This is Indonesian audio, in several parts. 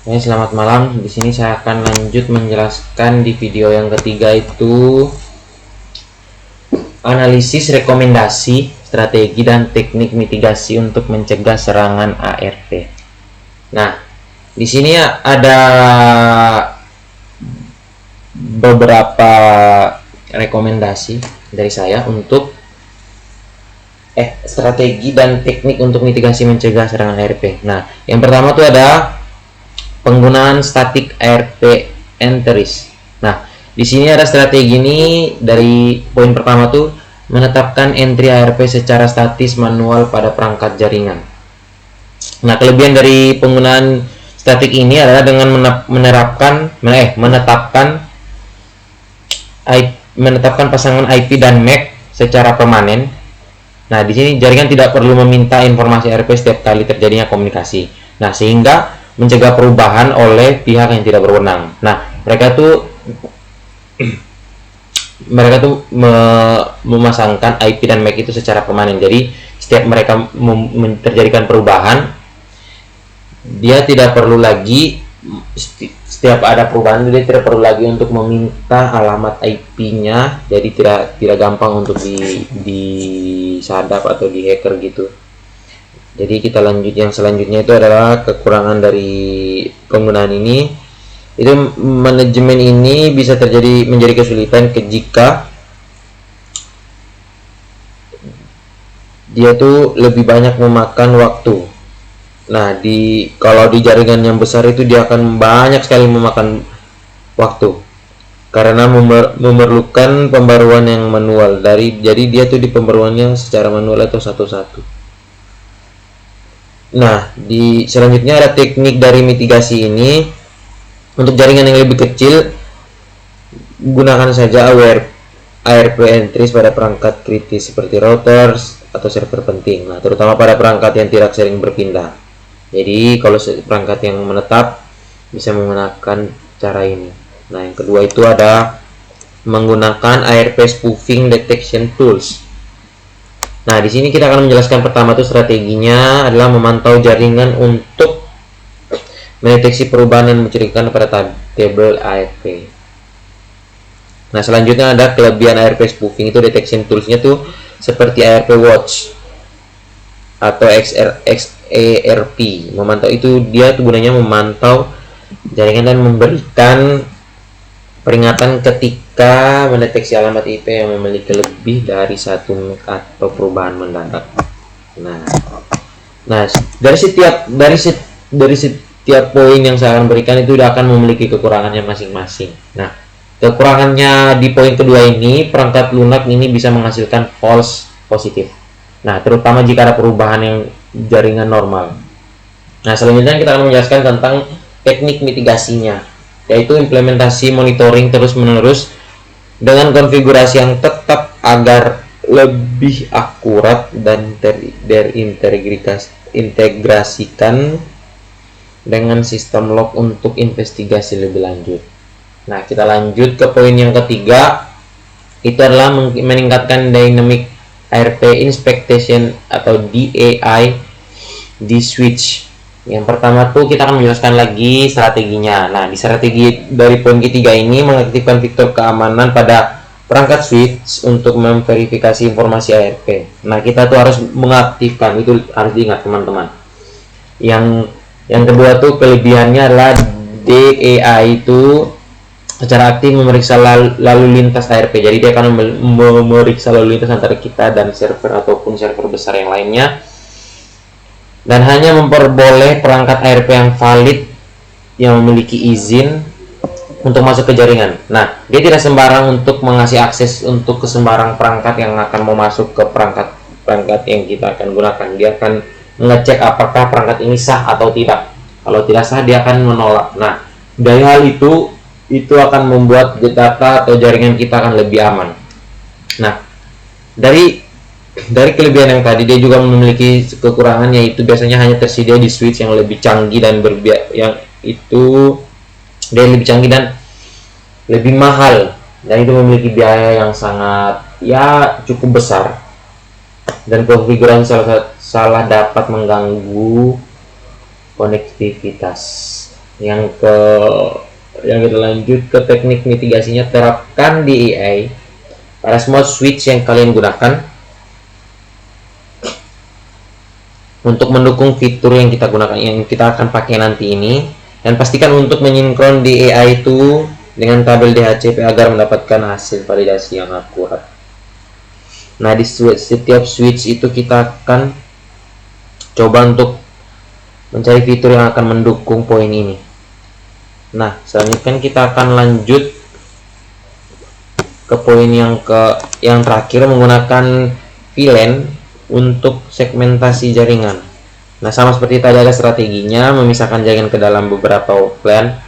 Selamat malam. Di sini saya akan lanjut menjelaskan di video yang ketiga itu analisis rekomendasi, strategi dan teknik mitigasi untuk mencegah serangan ARP. Nah, di sini ada beberapa rekomendasi dari saya untuk strategi dan teknik untuk mitigasi mencegah serangan ARP. Nah, yang pertama tuh ada penggunaan static ARP entries. Nah, di sini ada strategi ini dari poin pertama tuh menetapkan entry ARP secara statis manual pada perangkat jaringan. Nah, kelebihan dari penggunaan static ini adalah dengan menetapkan pasangan IP dan MAC secara permanen. Nah, di sini jaringan tidak perlu meminta informasi ARP setiap kali terjadinya komunikasi. Nah, sehingga mencegah perubahan oleh pihak yang tidak berwenang. Nah, mereka tuh memasangkan IP dan MAC itu secara permanen. Jadi, setiap mereka terjadikan perubahan, dia tidak perlu lagi setiap ada perubahan dia tidak perlu lagi untuk meminta alamat IP-nya, jadi tidak gampang untuk disadap atau dihacker gitu. Jadi kita lanjut, yang selanjutnya itu adalah kekurangan dari penggunaan ini. Itu manajemen ini bisa menjadi kesulitan jika dia tuh lebih banyak memakan waktu. Nah, kalau di jaringan yang besar itu dia akan banyak sekali memakan waktu karena memerlukan pembaruan yang manual. Jadi dia tuh di pembaruannya secara manual atau satu-satu. Nah, selanjutnya ada teknik dari mitigasi ini. Untuk jaringan yang lebih kecil, gunakan saja ARP entries pada perangkat kritis seperti routers atau server penting. Nah, terutama pada perangkat yang tidak sering berpindah. Jadi kalau perangkat yang menetap bisa menggunakan cara ini. Nah, yang kedua itu ada menggunakan ARP spoofing detection tools. Nah, di sini kita akan menjelaskan pertama tuh strateginya adalah memantau jaringan untuk mendeteksi perubahan dan mencurigakan pada tabel ARP. Nah, selanjutnya ada kelebihan ARP spoofing itu detection toolsnya tuh seperti ARP Watch atau XARP. Memantau itu dia tuh gunanya memantau jaringan dan memberikan peringatan ketika mendeteksi alamat IP yang memiliki lebih dari satu MAC atau perubahan mendadak. Nah, dari setiap poin yang saya akan berikan itu akan memiliki kekurangannya masing-masing. Nah, kekurangannya di poin kedua ini, perangkat lunak ini bisa menghasilkan false positif. Nah, terutama jika ada perubahan yang jaringan normal. Nah, selanjutnya kita akan menjelaskan tentang teknik mitigasinya, yaitu implementasi monitoring terus-menerus dengan konfigurasi yang tetap agar lebih akurat dan terintegrasikan dengan sistem log untuk investigasi lebih lanjut. Nah, kita lanjut ke poin yang ketiga, itu adalah meningkatkan dynamic ARP inspection atau DAI di switch. Yang pertama tuh kita akan menjelaskan lagi strateginya. Nah, di strategi dari poin ketiga ini mengaktifkan fitur keamanan pada perangkat switch untuk memverifikasi informasi ARP. Nah, kita tuh harus mengaktifkan, itu harus diingat teman-teman. Yang kedua tuh kelebihannya adalah DAI itu secara aktif memeriksa lalu lintas ARP. Jadi dia akan memeriksa lalu lintas antara kita dan server ataupun server besar yang lainnya, dan hanya memperboleh perangkat ARP yang valid yang memiliki izin untuk masuk ke jaringan. Nah, dia tidak sembarang untuk mengasih akses untuk ke sembarang perangkat yang akan mau masuk ke perangkat yang kita akan gunakan. Dia akan mengecek apakah perangkat ini sah atau tidak. Kalau tidak sah, dia akan menolak. Nah, dari hal itu akan membuat data atau jaringan kita akan lebih aman. Nah, dari kelebihan yang tadi, dia juga memiliki kekurangan, yaitu biasanya hanya tersedia di switch yang lebih canggih dan lebih mahal, dan itu memiliki biaya yang sangat cukup besar, dan konfigurasi salah dapat mengganggu konektivitas. Yang kita lanjut ke teknik mitigasinya, terapkan DEA pada semua switch yang kalian gunakan untuk mendukung fitur yang kita gunakan, yang kita akan pakai nanti ini, dan pastikan untuk menyinkron DEA itu dengan tabel DHCP agar mendapatkan hasil validasi yang akurat. Nah, di setiap switch itu kita akan coba untuk mencari fitur yang akan mendukung poin ini. Nah, selanjutnya kita akan lanjut ke poin yang terakhir, menggunakan VLAN untuk segmentasi jaringan. Nah, sama seperti tadi ada strateginya, memisahkan jaringan ke dalam beberapa VLAN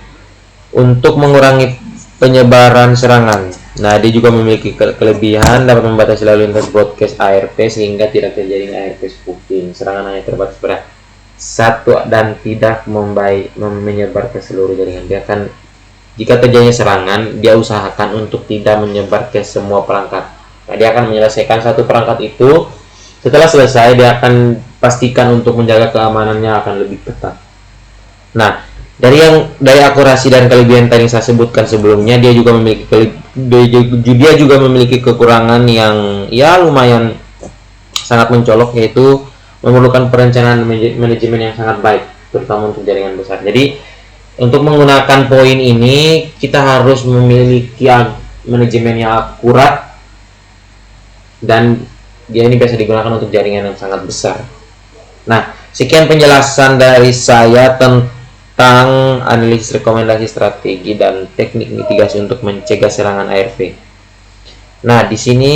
untuk mengurangi penyebaran serangan. Nah, dia juga memiliki kelebihan dapat membatasi lalu lintas broadcast ARP sehingga tidak terjadi ARP spoofing. Serangan hanya terbatas pada satu dan tidak menyebar ke seluruh jaringan. Dia akan, jika terjadi serangan, dia usahakan untuk tidak menyebar ke semua perangkat. Nah, dia akan menyelesaikan satu perangkat itu. Setelah selesai, dia akan pastikan untuk menjaga keamanannya akan lebih ketat. Nah, dari akurasi dan kelebihan tadi yang saya sebutkan sebelumnya, dia juga memiliki kekurangan yang ya lumayan sangat mencolok, yaitu memerlukan perencanaan manajemen yang sangat baik, terutama untuk jaringan besar. Jadi untuk menggunakan poin ini kita harus memiliki manajemen yang akurat, dan dia ini biasa digunakan untuk jaringan yang sangat besar. Nah, sekian penjelasan dari saya tentang analisis rekomendasi strategi dan teknik mitigasi untuk mencegah serangan ARP. Nah, di sini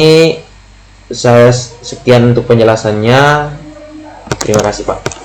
saya sekian untuk penjelasannya. Terima kasih, Pak.